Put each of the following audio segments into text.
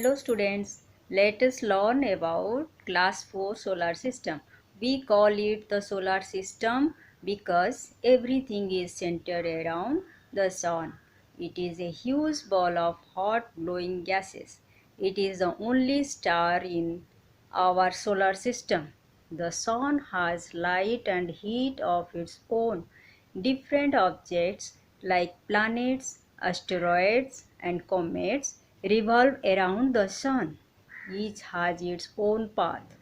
Hello students, let us learn about class 4 solar system. We call it the solar system because everything is centered around the sun. It is a huge ball of hot glowing gases. It is the only star in our solar system. The sun has light and heat of its own. Different objects like planets, asteroids, and comets revolve around the sun. Each has its own path,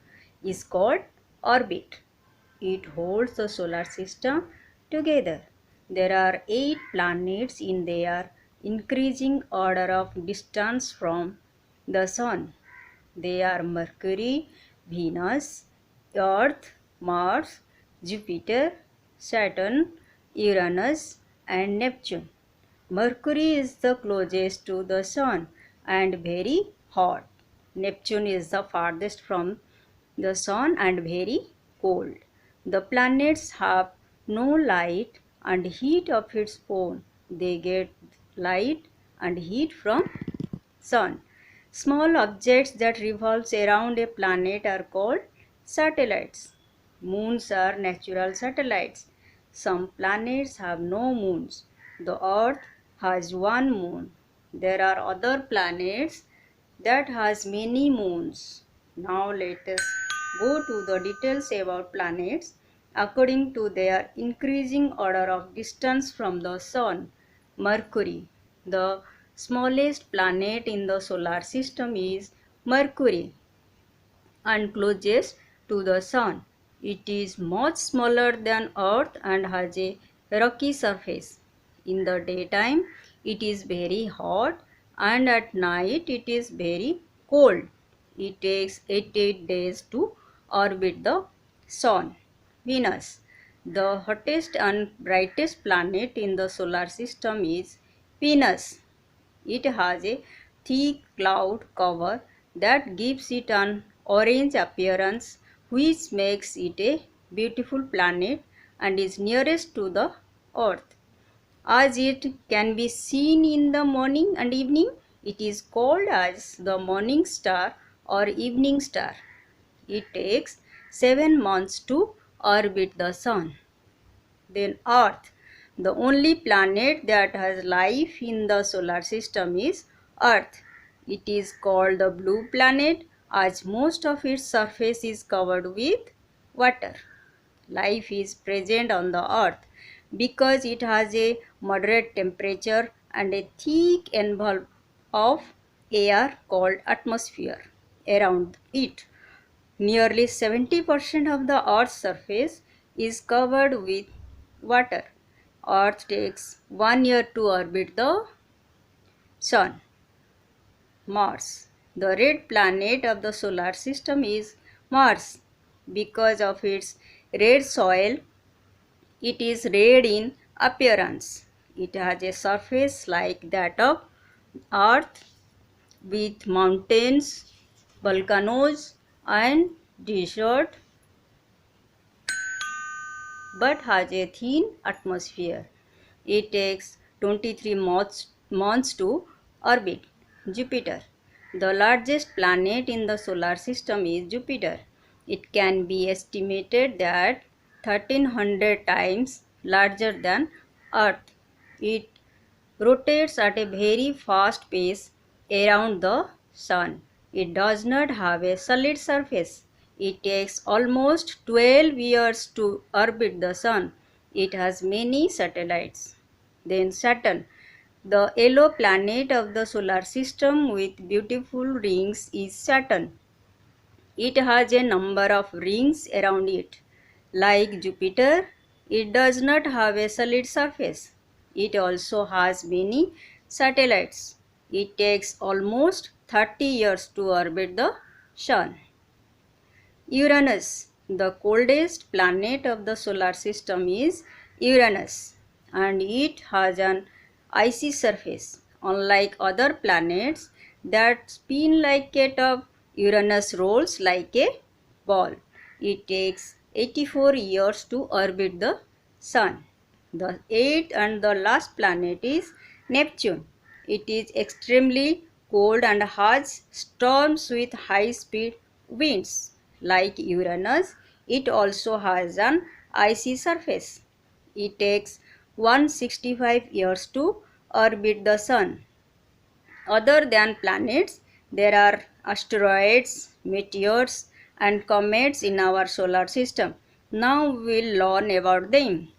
is called orbit. It holds the solar system together. There are 8 planets in their increasing order of distance from the sun. They are Mercury, Venus, Earth, Mars, Jupiter, Saturn, Uranus, and Neptune. Mercury is the closest to the Sun and very hot. Neptune is the farthest from the Sun and very cold. The planets have no light and heat of its own. They get light and heat from Sun. Small objects that revolve around a planet are called satellites. Moons are natural satellites. Some planets have no moons. The Earth has one moon. There are other planets that has many moons. Now let us go to the details about planets according to their increasing order of distance from the sun. Mercury, the smallest planet in the solar system, is Mercury and closest to the sun. It is much smaller than Earth and has a rocky surface. In the daytime, it is very hot and at night it is very cold. It takes 88 days to orbit the sun. Venus, the hottest and brightest planet in the solar system, is Venus. It has a thick cloud cover that gives it an orange appearance, which makes it a beautiful planet and is nearest to the earth. As it can be seen in the morning and evening, it is called as the morning star or evening star. It takes 7 months to orbit the sun. Then Earth, the only planet that has life in the solar system, is Earth. It is called the blue planet as most of its surface is covered with water. Life is present on the earth because it has a moderate temperature and a thick envelope of air called atmosphere around it. Nearly 70% of the earth's surface is covered with water. Earth takes 1 year to orbit the sun. Mars, the red planet of the solar system, is Mars. Because of its red soil, it is red in appearance. It has a surface like that of Earth with mountains, volcanoes, and desert, but has a thin atmosphere. It takes 23 months to orbit. Jupiter, the largest planet in the solar system, is Jupiter. It can be estimated that 1300 times larger than Earth. It rotates at a very fast pace around the sun. It does not have a solid surface. It takes almost 12 years to orbit the sun. It has many satellites. Then Saturn, the yellow planet of the solar system with beautiful rings, is Saturn. It has a number of rings around it. Like Jupiter, it does not have a solid surface. It also has many satellites. It takes almost 30 years to orbit the sun. Uranus, the coldest planet of the solar system, is Uranus, and it has an icy surface. Unlike other planets that spin like a top, Uranus rolls like a ball. It takes 84 years to orbit the sun. The eighth and the last planet is Neptune. It is extremely cold and has storms with high speed winds. Like Uranus, it also has an icy surface. It takes 165 years to orbit the Sun. Other than planets, there are asteroids, meteors, and comets in our solar system. Now we'll learn about them.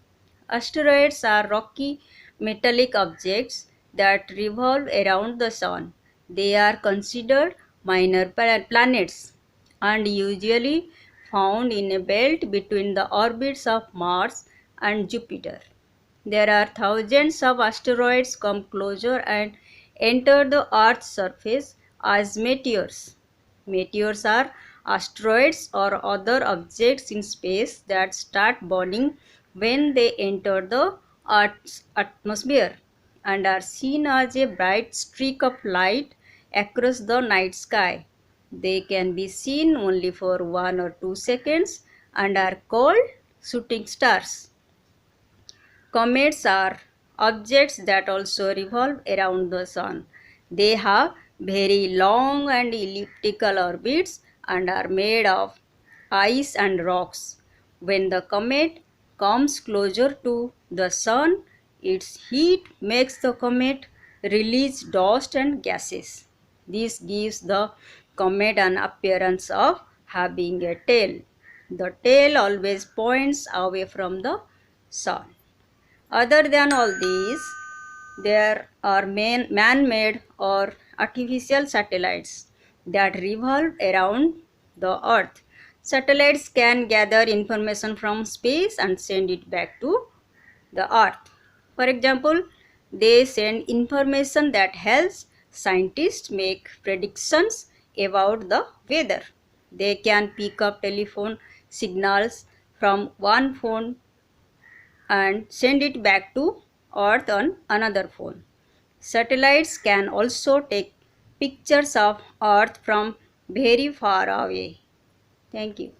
Asteroids are rocky metallic objects that revolve around the Sun. They are considered minor planets and usually found in a belt between the orbits of Mars and Jupiter. There are thousands of asteroids come closer and enter the Earth's surface as meteors. Meteors are asteroids or other objects in space that start burning when they enter the Earth's atmosphere and are seen as a bright streak of light across the night sky. They can be seen only for 1 or 2 seconds and are called shooting stars. Comets are objects that also revolve around the Sun. They have very long and elliptical orbits and are made of ice and rocks. When the comet comes closer to the Sun, its heat makes the comet release dust and gases. This gives the comet an appearance of having a tail. The tail always points away from the Sun. Other than all these, there are man-made or artificial satellites that revolve around the Earth. Satellites can gather information from space and send it back to the Earth. For example, they send information that helps scientists make predictions about the weather. They can pick up telephone signals from one phone and send it back to Earth on another phone. Satellites can also take pictures of Earth from very far away. Thank you.